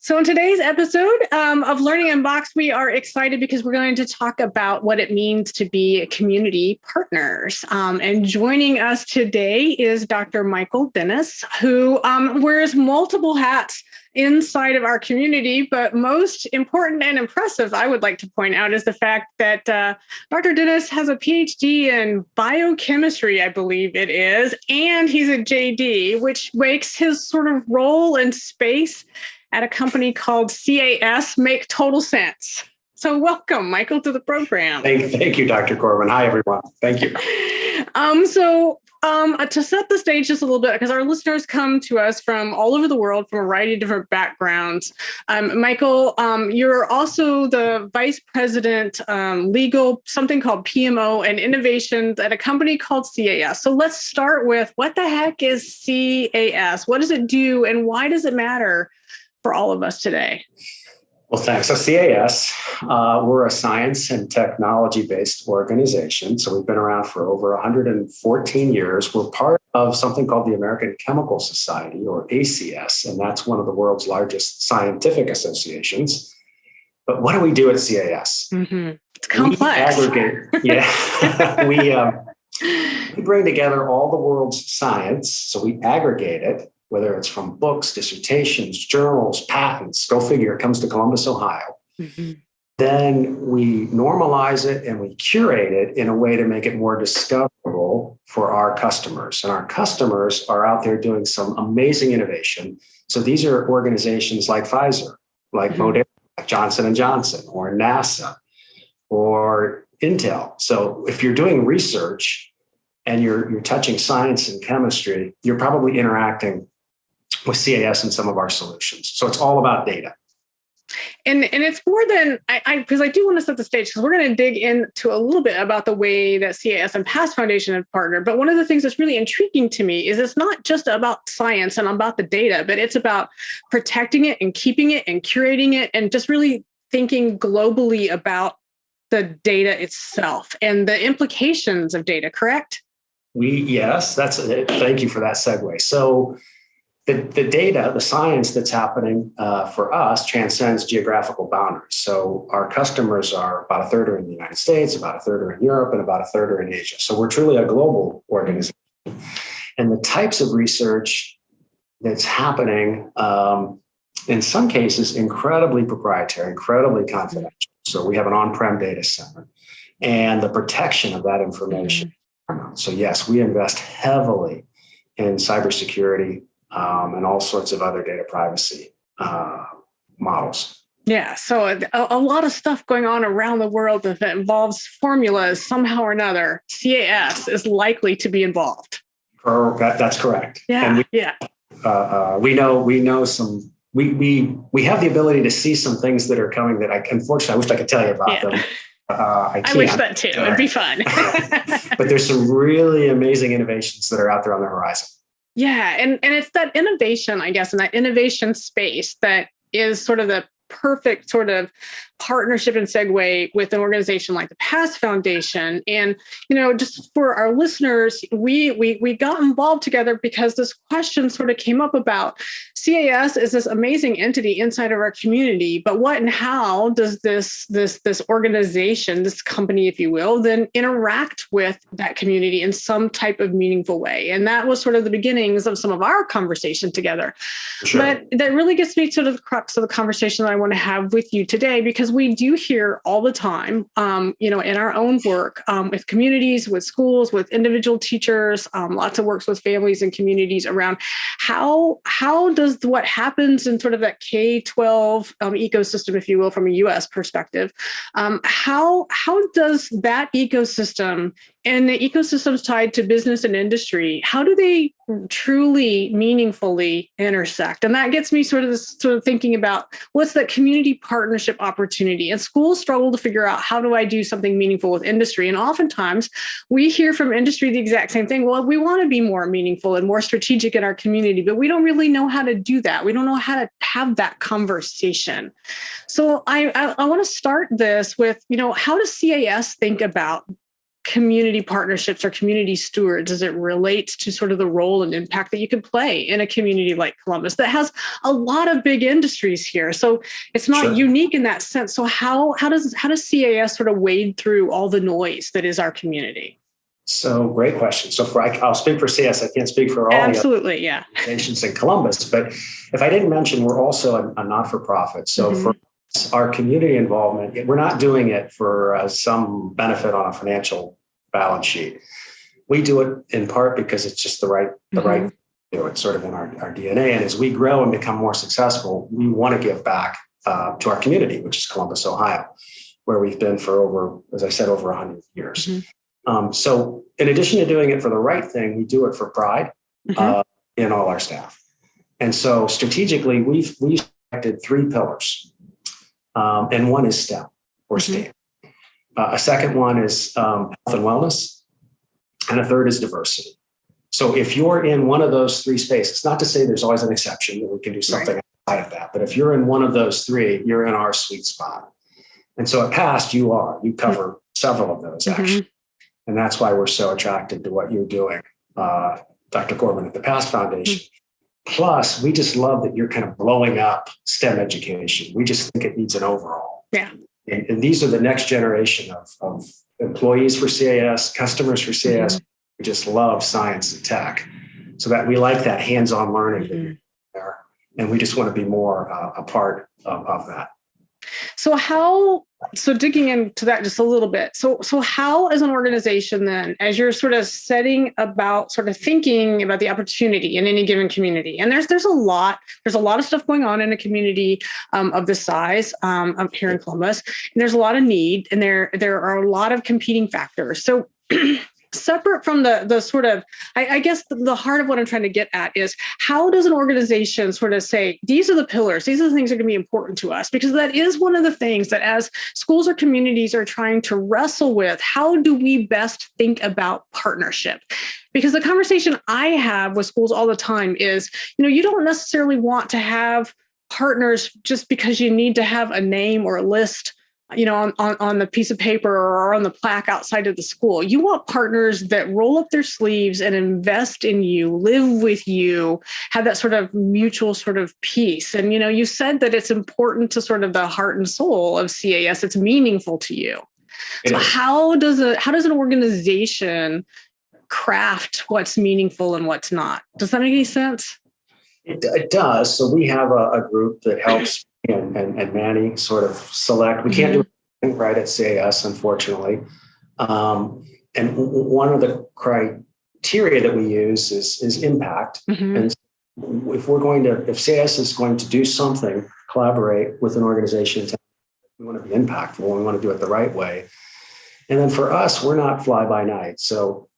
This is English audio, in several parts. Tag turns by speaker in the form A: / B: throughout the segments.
A: So in today's episode of Learning Unbox, we are excited because we're going to talk about what it means to be community partners. And joining us today is Dr. Michael Dennis, who wears multiple hats inside of our community. But most important and impressive, I would like to point out, is the fact that Dr. Dennis has a Ph.D. in biochemistry, I believe it is, and he's a J.D., which makes his sort of role in space at a company called CAS make total sense. So welcome, Michael, to the program.
B: Thank you, Dr. Corbin. Hi, everyone. Thank you.
A: To set the stage just a little bit, because our listeners come to us from all over the world from a variety of different backgrounds. Michael, you're also the vice president, legal, something called PMO and innovations at a company called CAS. So let's start with, what the heck is CAS? What does it do, and why does it matter for all of us today?
B: Well, thanks. So CAS, we're a science and technology-based organization. So we've been around for over 114 years. We're part of something called the American Chemical Society, or ACS, and that's one of the world's largest scientific associations. But what do we do at CAS?
A: Mm-hmm. It's complex.
B: We aggregate. Yeah. We bring together all the world's science. So we aggregate it, whether it's from books, dissertations, journals, patents, go figure, it comes to Columbus, Ohio. Mm-hmm. Then we normalize it and we curate it in a way to make it more discoverable for our customers. And our customers are out there doing some amazing innovation. So these are organizations like Pfizer, like Moderna, like Johnson & Johnson, or NASA, or Intel. So if you're doing research and you're touching science and chemistry, you're probably interacting with CAS and some of our solutions. So it's all about data.
A: And it's more than, because I do want to set the stage, because we're going to dig into a little bit about the way that CAS and PASS Foundation have partnered. But one of the things that's really intriguing to me is it's not just about science and about the data, but it's about protecting it and keeping it and curating it and just really thinking globally about the data itself and the implications of data, correct?
B: Yes, thank you for that segue. So the data, the science that's happening for us transcends geographical boundaries. So our customers are about a third are in the United States, about a third are in Europe, and about a third are in Asia. So we're truly a global organization. And the types of research that's happening, in some cases, incredibly proprietary, incredibly confidential. So we have an on-prem data center, and the protection of that information. So yes, we invest heavily in cybersecurity, and all sorts of other data privacy models.
A: Yeah, so a lot of stuff going on around the world that involves formulas somehow or another. CAS is likely to be involved.
B: That's correct.
A: Yeah,
B: and we know some. We have the ability to see some things that are coming that unfortunately I wish I could tell you about them.
A: I wish that too. It'd be fun.
B: But there's some really amazing innovations that are out there on the horizon.
A: Yeah. And it's that innovation, I guess, in that innovation space that is sort of the perfect sort of partnership and segue with an organization like the PASS Foundation. And, just for our listeners, we got involved together because this question sort of came up about CAS is this amazing entity inside of our community, but what and how does this organization, this company, if you will, then interact with that community in some type of meaningful way? And that was sort of the beginnings of some of our conversation together. Sure. But that really gets me to the crux of the conversation that I want to have with you today, because we do hear all the time, in our own work with communities, with schools, with individual teachers, lots of works with families and communities around how does what happens in sort of that K-12 ecosystem, if you will, from a U.S. perspective, how does that ecosystem and the ecosystems tied to business and industry, how do they truly meaningfully intersect? And that gets me sort of thinking about what's that community partnership opportunity. And schools struggle to figure out, how do I do something meaningful with industry? And oftentimes we hear from industry the exact same thing. Well, we want to be more meaningful and more strategic in our community, but we don't really know how to do that. We don't know how to have that conversation. So I want to start this with, how does CAS think about community partnerships or community stewards as it relates to sort of the role and impact that you can play in a community like Columbus that has a lot of big industries here. So it's not unique in that sense. So how does CAS sort of wade through all the noise that is our community?
B: So great question. So I'll speak for CAS. I can't speak for all the organizations in Columbus, but if I didn't mention, we're also a not-for-profit. So for our community involvement, we're not doing it for some benefit on a financial balance sheet. We do it in part because it's just the right it's sort of in our DNA. And as we grow and become more successful, we want to give back to our community, which is Columbus, Ohio, where we've been for over 100 years. So in addition to doing it for the right thing, we do it for pride in all our staff. And so strategically, we've selected 3 pillars. And one is STEM or STEAM. A second one is health and wellness. And a third is diversity. So if you're in one of those 3 spaces, not to say there's always an exception that we can do something outside of that, but if you're in one of those 3, you're in our sweet spot. And so at PAST, you cover several of those actually. And that's why we're so attracted to what you're doing, Dr. Corbin at the PAST Foundation. Plus, we just love that you're kind of blowing up STEM education. We just think it needs an overhaul. Yeah. And these are the next generation of employees for CAS, customers for CAS. We just love science and tech. So that we like that hands-on learning that you're there. And we just want to be more a part of that.
A: So digging into that just a little bit. So how as an organization then, as you're sort of thinking about thinking about the opportunity in any given community, and there's a lot of stuff going on in a community of this size up here in Columbus, and there's a lot of need, and there are a lot of competing factors. So separate from the sort of, I guess the heart of what I'm trying to get at is how does an organization sort of say, these are the pillars, these are the things that are going to be important to us? Because that is one of the things that as schools or communities are trying to wrestle with, how do we best think about partnership? Because the conversation I have with schools all the time is, you don't necessarily want to have partners just because you need to have a name or a list on the piece of paper or on the plaque outside of the school. You want partners that roll up their sleeves and invest in you, live with you, have that sort of mutual sort of peace. And, you said that it's important to sort of the heart and soul of CAS. It's meaningful to you. So how does an organization craft what's meaningful and what's not? Does that make any sense?
B: It does. So we have a group that helps and Manny sort of select. We can't do anything right at CAS, unfortunately. And one of the criteria that we use is impact. And if CAS is going to do something, collaborate with an organization, we want to be impactful. We want to do it the right way. And then for us, we're not fly by night. So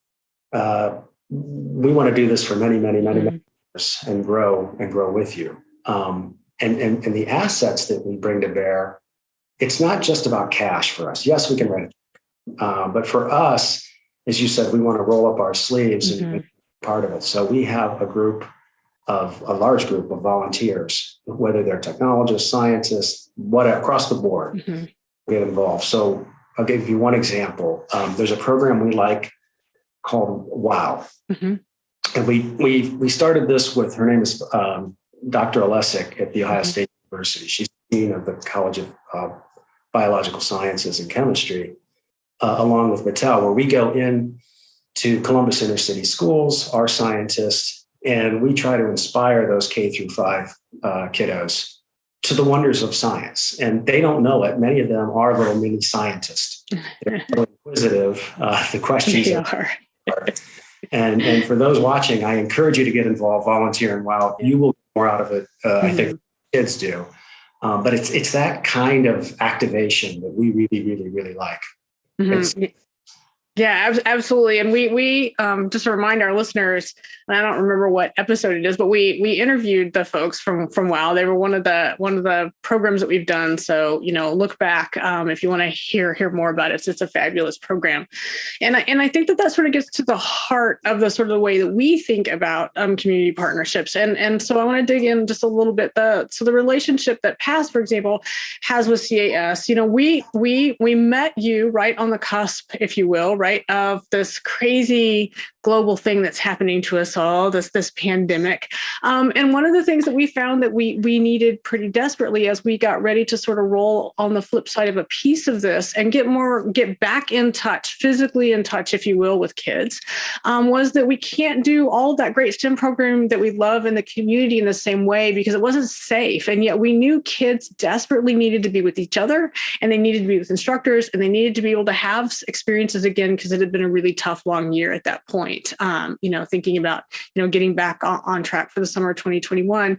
B: we want to do this for many, many, many years and grow with you. And the assets that we bring to bear, it's not just about cash for us. Yes, we can write it. But for us, as you said, we want to roll up our sleeves and be part of it. So we have a large group of volunteers, whether they're technologists, scientists, across the board, get involved. So I'll give you one example. There's a program we like called WOW. And we started this with, her name is Dr. Olesic at The Ohio State University. She's dean of the College of Biological Sciences and Chemistry, along with Mattel, where we go in to Columbus inner city schools, our scientists, and we try to inspire those K through 5 kiddos to the wonders of science. And they don't know it. Many of them are little mini scientists. They're so inquisitive. The questions are. And for those watching, I encourage you to get involved, volunteer, and wow, you will get more out of it. I think kids do. But it's that kind of activation that we really, really, really like.
A: Yeah, absolutely. And we just to remind our listeners, and I don't remember what episode it is, but we interviewed the folks from WOW. They were one of the programs that we've done. So, look back if you want to hear more about it. It's a fabulous program. And I think that sort of gets to the heart of the sort of the way that we think about community partnerships. And so I want to dig in just a little bit. The relationship that PASS, for example, has with CAS. We met you right on the cusp, if you will, right, of this crazy global thing that's happening to us all, this pandemic. And one of the things that we found that we needed pretty desperately as we got ready to sort of roll on the flip side of a piece of this and get back in touch, physically in touch, if you will, with kids, was that we can't do all of that great STEM programming that we love in the community in the same way because it wasn't safe. And yet we knew kids desperately needed to be with each other, and they needed to be with instructors, and they needed to be able to have experiences again because it had been a really tough, long year at that point. Thinking about, getting back on track for the summer of 2021.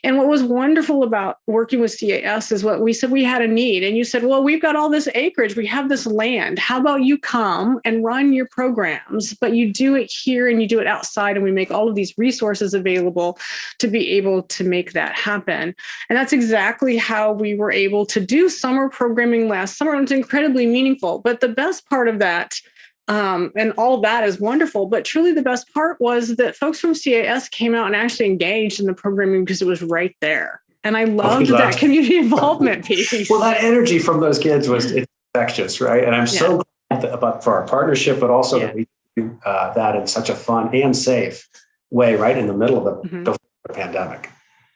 A: And what was wonderful about working with CAS is what we said we had a need. And you said, well, we've got all this acreage, we have this land. How about you come and run your programs, but you do it here and you do it outside, and we make all of these resources available to be able to make that happen. And that's exactly how we were able to do summer programming last summer. It was incredibly meaningful. But the best part of that, and all of that is wonderful, but truly the best part was that folks from CAS came out and actually engaged in the programming because it was right there. And I loved that community involvement piece.
B: Well, that energy from those kids was infectious, right? And I'm so glad for our partnership, but also that we do that in such a fun and safe way, right in the middle of the pandemic.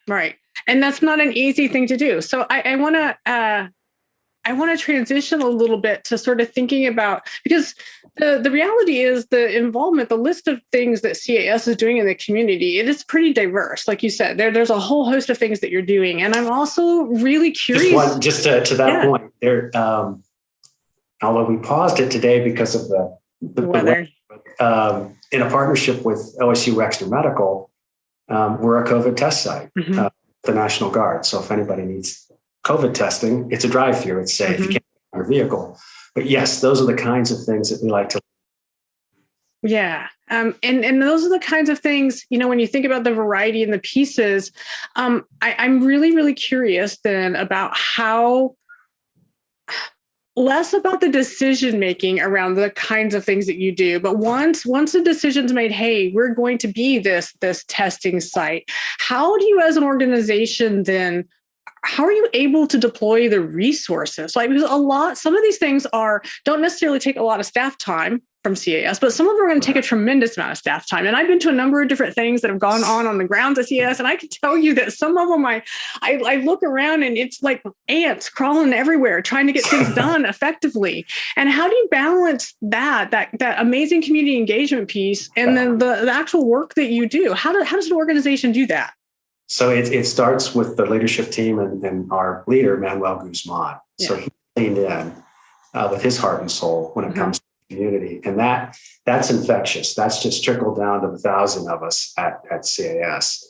A: Right. And that's not an easy thing to do. So I want to transition a little bit to sort of thinking about, because the reality is the involvement, the list of things that CAS is doing in the community, it is pretty diverse. Like you said, there's a whole host of things that you're doing. And I'm also really curious.
B: Just to that point, there, although we paused it today because of the weather, in a partnership with OSU Wexner Medical, we're a COVID test site, the National Guard. So if anybody needs COVID testing, it's a drive-through. It's safe. You can't have your vehicle. But yes, those are the kinds of things that we like to.
A: Yeah. And those are the kinds of things, when you think about the variety and the pieces, I'm really, really curious then about how, less about the decision-making around the kinds of things that you do. But once the decision's made, hey, we're going to be this testing site, how do you as an organization then, how are you able to deploy the resources? Because some of these things don't necessarily take a lot of staff time from CAS, but some of them are going to take a tremendous amount of staff time. And I've been to a number of different things that have gone on the grounds at CAS, and I can tell you that some of them, I look around and it's like ants crawling everywhere, trying to get things done effectively. And how do you balance that amazing community engagement piece and then the actual work that you do? How does an organization do that?
B: So it starts with the leadership team and our leader, Manuel Guzman. Yeah. So he leaned in with his heart and soul when it comes to the community. And that's infectious. That's just trickled down to 1,000 of us at CAS.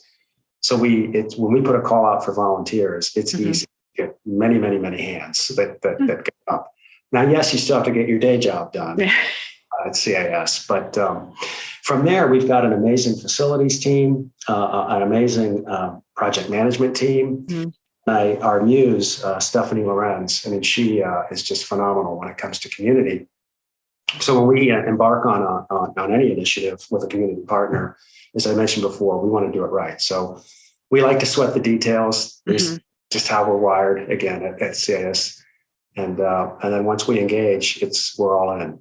B: So when we put a call out for volunteers, it's easy to get many, many, many hands that go up. Now, yes, you still have to get your day job done at CAS, but from there, we've got an amazing facilities team, an amazing project management team. Our muse, Stephanie Lorenz, she is just phenomenal when it comes to community. So when we embark on any initiative with a community partner, as I mentioned before, we want to do it right. So we like to sweat the details. It's just how we're wired, again, at CAS. And then once we engage, we're all in.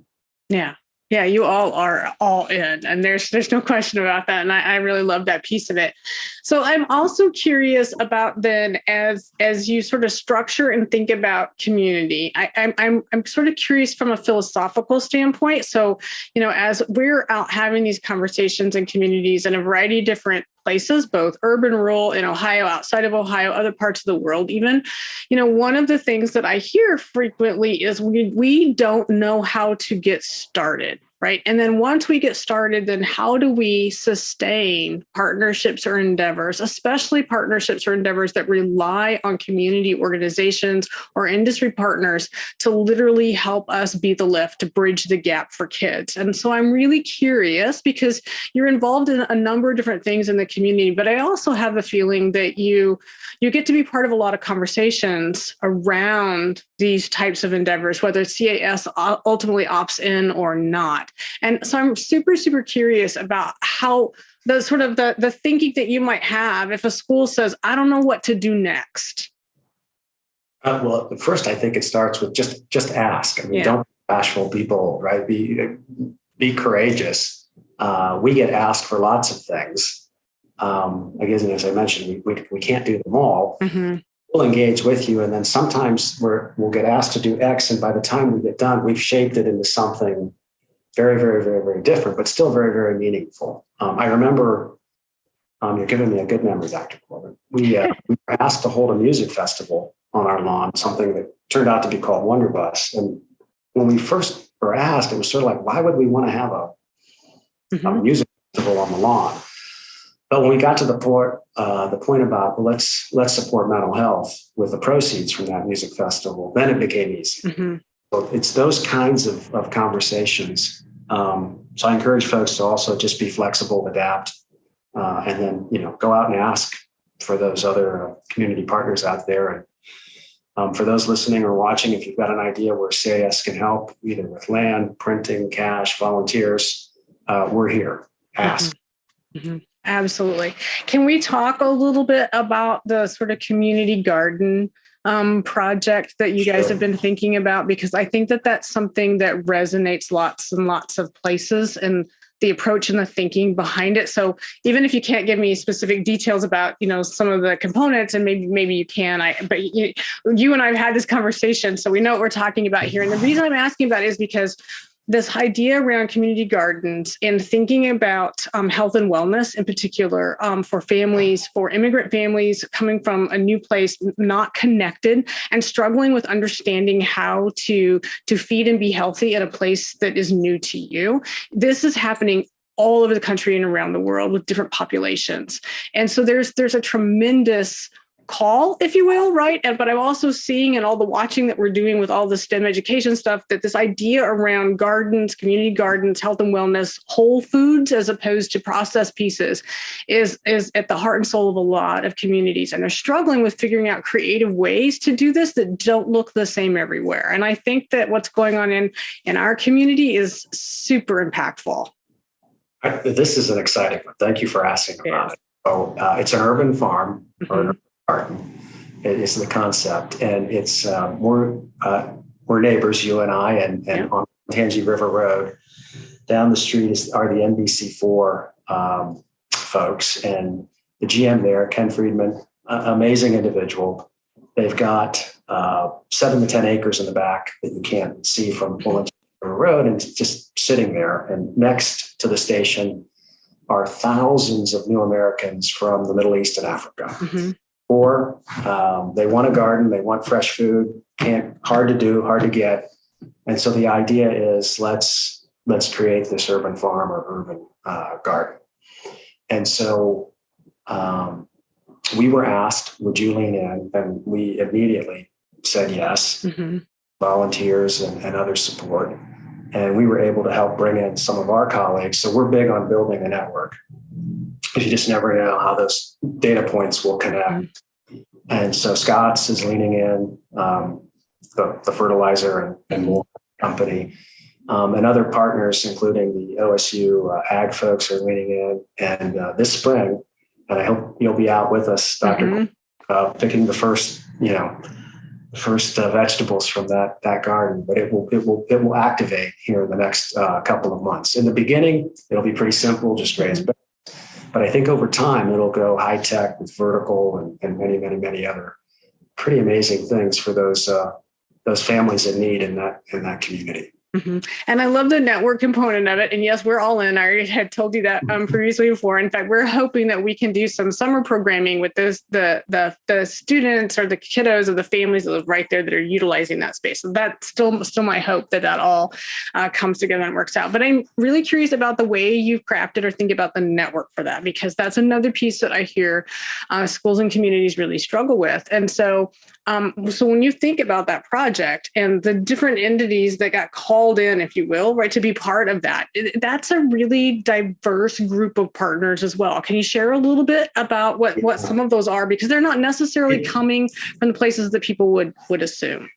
A: Yeah. Yeah, you all are all in, and there's no question about that. And I really love that piece of it. So I'm also curious about then, as you sort of structure and think about community, I'm sort of curious from a philosophical standpoint. So, as we're out having these conversations in communities in a variety of different places, both urban, rural, in Ohio, outside of Ohio, other parts of the world even, one of the things that I hear frequently is we don't know how to get started. right? And then once we get started, then how do we sustain partnerships or endeavors, especially partnerships or endeavors that rely on community organizations or industry partners to literally help us be the lift to bridge the gap for kids? And so I'm really curious because you're involved in a number of different things in the community, but I also have a feeling that you get to be part of a lot of conversations around these types of endeavors, whether CAS ultimately opts in or not. And so I'm super, super curious about how the sort of the thinking that you might have if a school says, I don't know what to do next.
B: Well, first, I think it starts with just ask. I mean, don't be bashful people, right? Be courageous. We get asked for lots of things. Again, as I mentioned, we can't do them all. Mm-hmm. We'll engage with you, and then sometimes we'll get asked to do X, and by the time we get done, we've shaped it into something very, very, very, very different, but still very, very meaningful. I remember, you're giving me a good memory, Dr. Corbin. We were asked to hold a music festival on our lawn, something that turned out to be called Wonderbus. And when we first were asked, it was sort of like, why would we want to have a music festival on the lawn? But when we got to the point about, well, let's support mental health with the proceeds from that music festival, then it became easy. Mm-hmm. So it's those kinds of conversations. So I encourage folks to also just be flexible, adapt, and then, go out and ask for those other community partners out there. And for those listening or watching, if you've got an idea where CAS can help, either with land, printing, cash, volunteers, we're here. Ask.
A: Mm-hmm. Mm-hmm. Absolutely. Can we talk a little bit about the sort of community garden project that you guys have been thinking about? Because I think that that's something that resonates lots and lots of places, and the approach and the thinking behind it. So even if you can't give me specific details about, some of the components, and maybe you can, but you and I've had this conversation, so we know what we're talking about here. And the reason I'm asking about it is because this idea around community gardens and thinking about health and wellness in particular for families, for immigrant families coming from a new place, not connected, and struggling with understanding how to feed and be healthy at a place that is new to you. This is happening all over the country and around the world with different populations. And so there's a tremendous call, if you will, right? But I'm also seeing in all the watching that we're doing with all the STEM education stuff that this idea around gardens, community gardens, health and wellness, whole foods as opposed to processed pieces is at the heart and soul of a lot of communities. And they're struggling with figuring out creative ways to do this that don't look the same everywhere. And I think that what's going on in our community is super impactful.
B: This is an exciting one. Thank you for asking about it. So it's an urban farm, or an urban garden. It is the concept, and it's we're neighbors, you and I, and on Tangi River Road. Down the street are the NBC4 folks, and the GM there, Ken Friedman, amazing individual. They've got 7 to 10 acres in the back that you can't see from River Road, and it's just sitting there. And next to the station are thousands of new Americans from the Middle East and Africa. Mm-hmm. Or they want a garden, they want fresh food, hard to do, hard to get. And so the idea is let's create this urban farm or urban garden. And so we were asked, would you lean in? And we immediately said yes, volunteers and other support. And we were able to help bring in some of our colleagues. So we're big on building a network, because you just never know how those data points will connect. And so Scott's is leaning in, the fertilizer and more company, and other partners, including the OSU ag folks, are leaning in. And this spring, and I hope you'll be out with us, Dr. Picking the first vegetables from that garden, but it will activate here in the next couple of months. In the beginning, it'll be pretty simple, just raise beds. But I think over time, it'll go high tech with vertical and many, many, many other pretty amazing things for those families in need in that community.
A: And I love the network component of it. And yes, we're all in. I already had told you that previously before. In fact, we're hoping that we can do some summer programming with the students or the kiddos or the families that live right there that are utilizing that space. So that's still my hope that all comes together and works out. But I'm really curious about the way you've crafted or think about the network for that, because that's another piece that I hear schools and communities really struggle with. And so when you think about that project and the different entities that got called in, if you will, right, to be part of that, that's a really diverse group of partners as well. Can you share a little bit about what some of those are? Because they're not necessarily coming from the places that people would assume.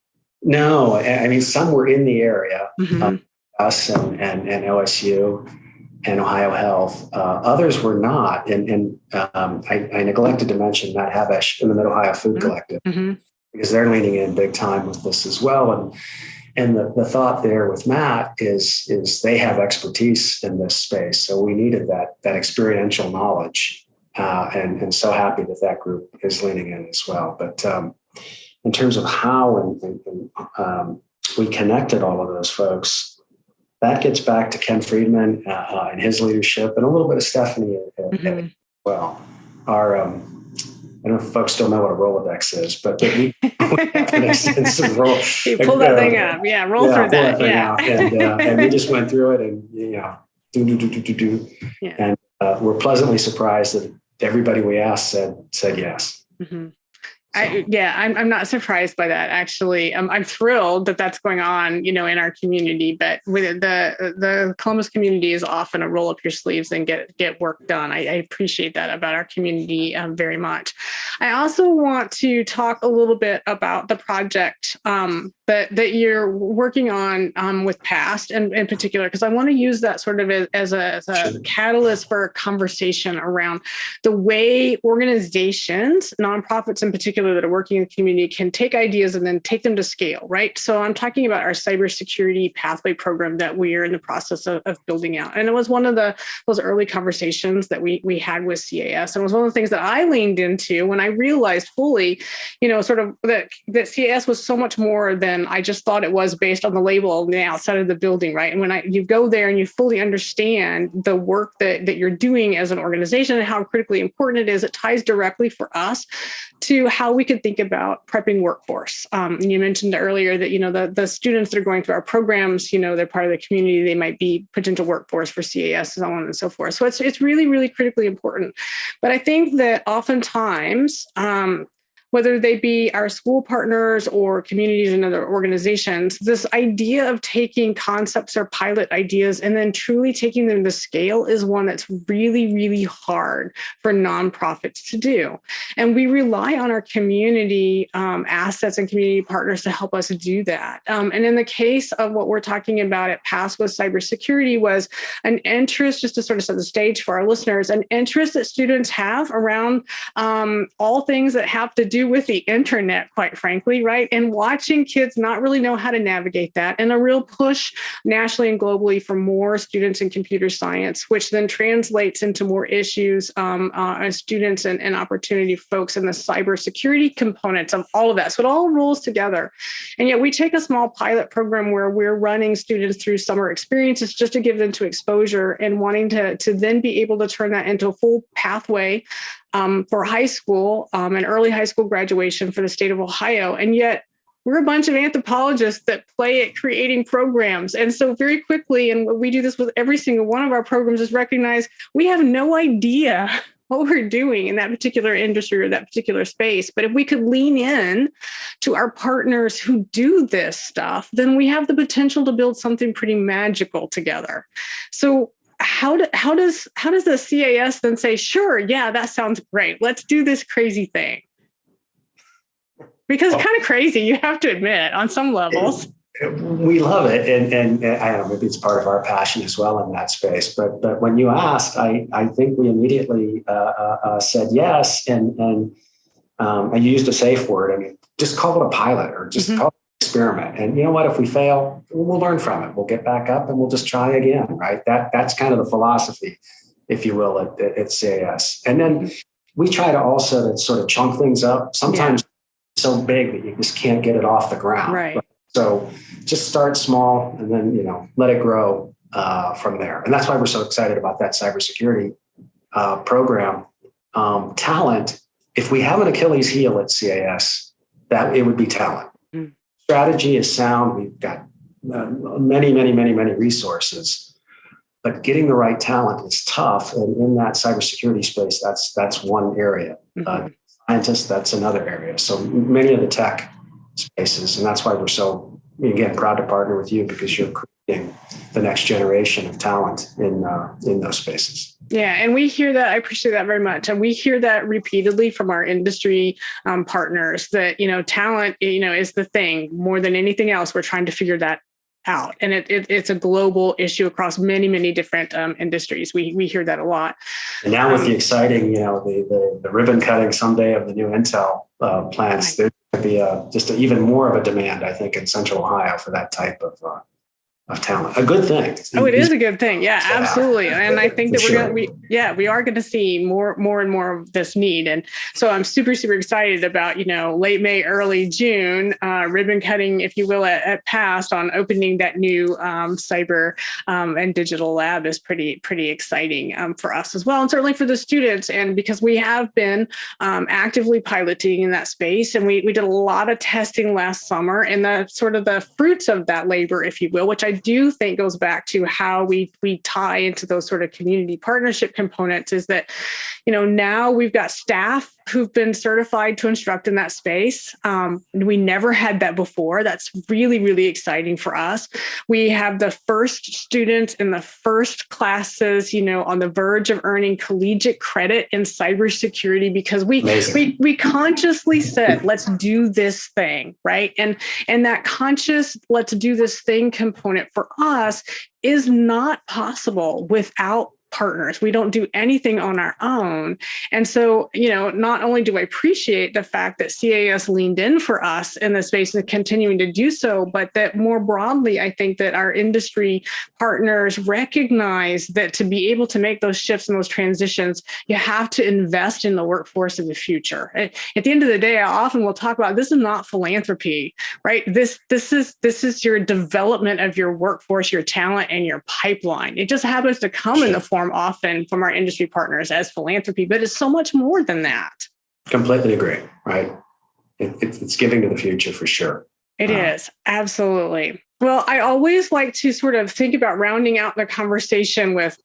B: No, I mean, some were in the area, us and OSU and Ohio Health. Others were not. And I neglected to mention Matt Habesh in the Mid-Ohio Food Collective, because they're leaning in big time with this as well. And the thought there with Matt is they have expertise in this space. So we needed that experiential knowledge, and so happy that group is leaning in as well. But in terms of how we connected all of those folks, that gets back to Ken Friedman and his leadership, and a little bit of Stephanie as well. I don't know if folks still know what a Rolodex is, but we have an extensive roll.
A: You pull that thing up. Yeah, roll through that. Yeah.
B: And we just went through it and, do. Yeah. And we're pleasantly surprised that everybody we asked said yes.
A: I'm not surprised by that, actually. I'm thrilled that that's going on, in our community. But with the Columbus community is often a roll up your sleeves and get work done. I appreciate that about our community very much. I also want to talk a little bit about the project that you're working on with PAST in particular, because I want to use that sort of as a catalyst for a conversation around the way organizations, nonprofits in particular, that are working in the community can take ideas and then take them to scale, right? So I'm talking about our cybersecurity pathway program that we are in the process of building out. And it was one of those early conversations that we had with CAS. And it was one of the things that I leaned into when I realized fully, sort of that CAS was so much more than I just thought it was based on the label on the outside of the building, right? And when you go there and you fully understand the work that you're doing as an organization and how critically important it is, it ties directly for us to how we could think about prepping workforce. And you mentioned earlier that, the students that are going through our programs, they're part of the community, they might be potential workforce for CAS, and so on and so forth. So it's really, really critically important. But I think that oftentimes, whether they be our school partners or communities and other organizations, this idea of taking concepts or pilot ideas and then truly taking them to scale is one that's really, really hard for nonprofits to do. And we rely on our community assets and community partners to help us do that. And in the case of what we're talking about at PAST with cybersecurity was an interest, just to sort of set the stage for our listeners, an interest that students have around all things that have to do with the internet, quite frankly, right? And watching kids not really know how to navigate that, and a real push nationally and globally for more students in computer science, which then translates into more issues as students and opportunity folks in the cybersecurity components of all of that. So it all rolls together. And yet we take a small pilot program where we're running students through summer experiences just to give them to exposure and wanting to then be able to turn that into a full pathway for high school and early high school graduation for the state of Ohio. And yet we're a bunch of anthropologists that play at creating programs. And so very quickly, and we do this with every single one of our programs, is recognize we have no idea what we're doing in that particular industry or that particular space. But if we could lean in to our partners who do this stuff, then we have the potential to build something pretty magical together. So how does the CAS then say, sure, yeah, that sounds great, let's do this crazy thing? Because it's kind of crazy, you have to admit, on some levels.
B: We love it. And I don't know, maybe it's part of our passion as well in that space. But when you asked, I think we immediately said yes. And I used a safe word. I mean, just call it a pilot or just call it an experiment. And you know what? If we fail, we'll learn from it. We'll get back up and we'll just try again, right? That's kind of the philosophy, if you will, at CAS. And then we try to also sort of chunk things up. Sometimes it's so big that you just can't get it off the ground.
A: Right.
B: So just start small and then, let it grow from there. And that's why we're so excited about that cybersecurity program. Talent, if we have an Achilles heel at CAS, that it would be talent. Strategy is sound. We've got many resources, but getting the right talent is tough. And in that cybersecurity space, that's one area. Scientists, that's another area. So many of the tech spaces, and that's why we're so, again, proud to partner with you, because you're creating the next generation of talent in those spaces.
A: Yeah, and we hear that. I appreciate that very much, and we hear that repeatedly from our industry partners that talent is the thing more than anything else. We're trying to figure that out, and it's a global issue across many different industries. We hear that a lot.
B: And now with the exciting, the ribbon cutting someday of the new Intel plants, there's going to be just even more of a demand, I think, in Central Ohio for that type of talent. A good thing.
A: It is a good thing. Yeah, absolutely. And I think that we are going to see more and more of this need. And so I'm super excited about, late May, early June, ribbon cutting, if you will, at PAST on opening that new cyber and digital lab is pretty exciting for us as well. And certainly for the students. And because we have been actively piloting in that space, and we did a lot of testing last summer, and the sort of the fruits of that labor, if you will, which I do think goes back to how we tie into those sort of community partnership components, is that, now we've got staff who've been certified to instruct in that space. We never had that before. That's really exciting for us. We have the first students in the first classes, on the verge of earning collegiate credit in cybersecurity, because we consciously said, let's do this thing, right? And that conscious let's do this thing component for us is not possible without partners. We don't do anything on our own. And so, not only do I appreciate the fact that CAS leaned in for us in this space and continuing to do so, but that more broadly, I think that our industry partners recognize that to be able to make those shifts and those transitions, you have to invest in the workforce of the future. At the end of the day, I often will talk about, this is not philanthropy, right? This is your development of your workforce, your talent, and your pipeline. It just happens to come in the form often from our industry partners as philanthropy, but it's so much more than that.
B: Completely agree, right? It's giving to the future for sure.
A: It is, absolutely. Well, I always like to sort of think about rounding out the conversation with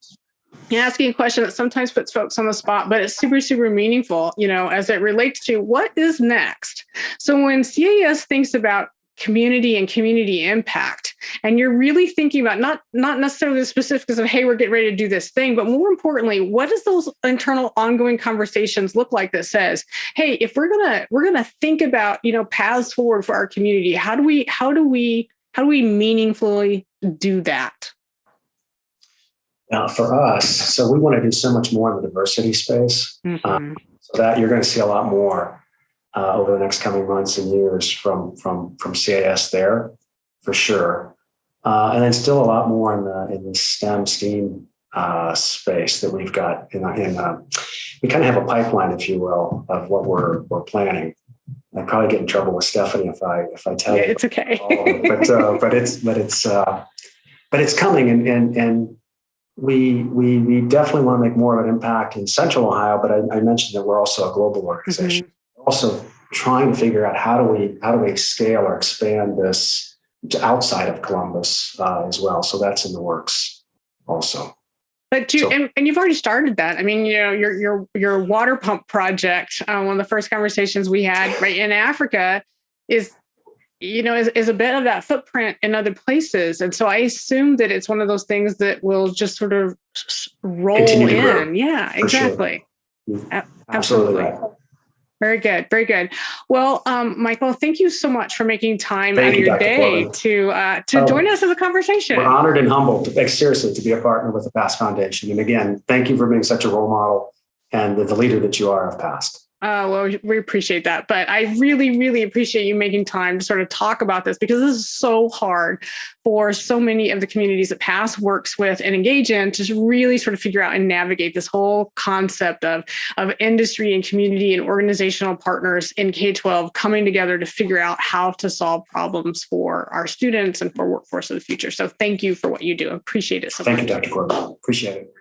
A: asking a question that sometimes puts folks on the spot, but it's super meaningful, as it relates to what is next. So when CAS thinks about community and community impact, and you're really thinking about not necessarily the specifics of, hey, we're getting ready to do this thing, but more importantly, what does those internal ongoing conversations look like that says, hey, if we're gonna think about paths forward for our community, how do we meaningfully do that?
B: Now, for us, so we want to do so much more in the diversity space, so that you're going to see a lot more over the next coming months and years from CAS there, for sure. And then still a lot more in the STEM space that we've got we kind of have a pipeline, if you will, of what we're planning. I'd probably get in trouble with Stephanie if I tell you.
A: It's okay.
B: But it's coming, and we definitely want to make more of an impact in Central Ohio. But I mentioned that we're also a global organization. Also trying to figure out how do we scale or expand this to outside of Columbus as well. So that's in the works also.
A: But and you've already started that. I mean, your water pump project, one of the first conversations we had right in Africa is a bit of that footprint in other places. And so I assume that it's one of those things that will just sort of roll in. Yeah, exactly.
B: Sure. Absolutely right.
A: Very good. Very good. Well, Michael, thank you so much for making time out of your day to join us in the conversation.
B: We're honored and humbled, seriously, to be a partner with the PAST Foundation. And again, thank you for being such a role model and the leader that you are of PAST.
A: Well, we appreciate that. But I really, really appreciate you making time to sort of talk about this, because this is so hard for so many of the communities that PASS works with and engage in to really sort of figure out and navigate this whole concept of industry and community and organizational partners in K-12 coming together to figure out how to solve problems for our students and for workforce of the future. So thank you for what you do. I appreciate it so much.
B: Thank you, Dr. Corbin. Appreciate it.